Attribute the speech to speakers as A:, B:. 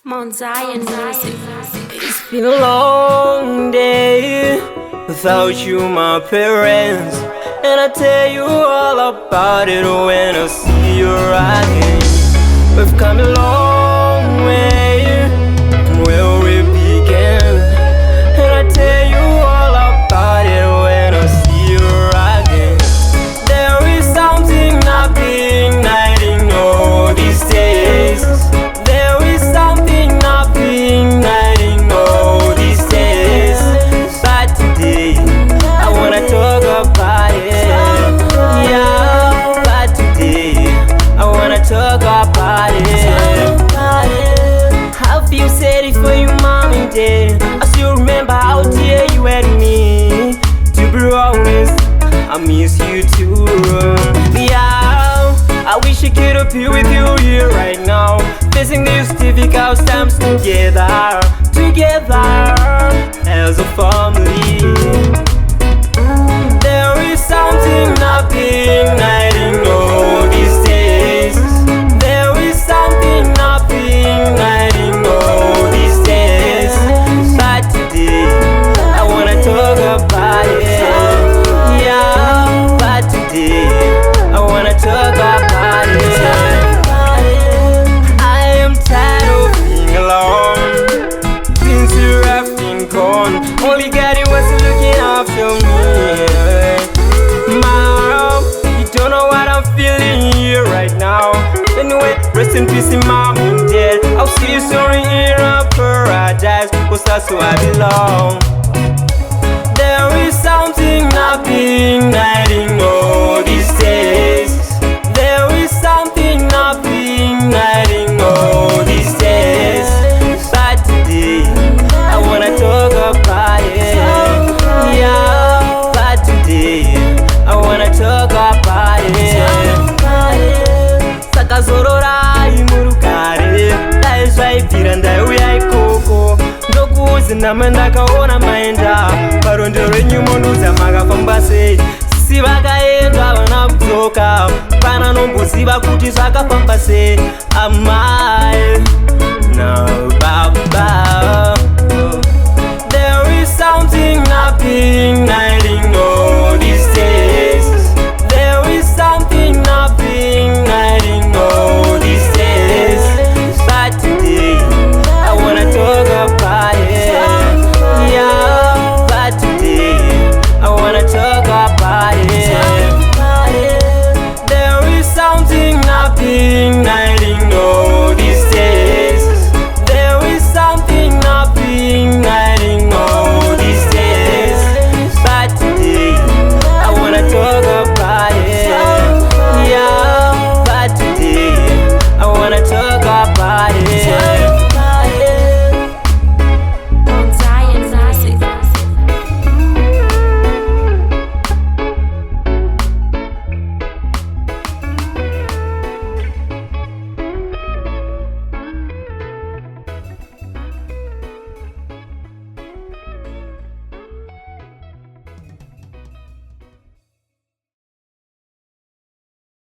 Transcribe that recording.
A: Mount Zion Music.
B: It's been a long day without you, my parents, and I tell you all about it when I see you again. We've come a long way from where we began, and I tell you all about it when I see you again. There is something not igniting all these days. There is something not igniting all these days. But today I wanna talk about it. Yeah, but today I wanna talk about it. I feel sad for you, mom and dad. I still remember how dear you were to me. To be honest, I miss you too. Yeah, I wish I could be with you here right now, facing these difficult times together as a family. There is something not igniting all these days. There is something not igniting all these days. But today I wanna talk about it. Yeah, but today I wanna talk about it. I am tired of being alone since you have been gone. Only God was looking after me. Mom, you don't know what I'm feeling here right now. Anyway, rest in peace, mom and dad. I'll see you soon in a paradise, 'cause that's where I belong. There is something not igniting all these days. There is something not igniting all these days. But today I wanna talk about it. Yeah, but today I wanna talk about it. Sakazorora imurukare, daizvaibvira ndaiuya ikoko. Ndokuudza nama ndakaona maenda parondo renyu monudza makafamba sei. Sisi vakaenda vana kudzoka, pana nomboziva kuti zvakafamba sei. Amai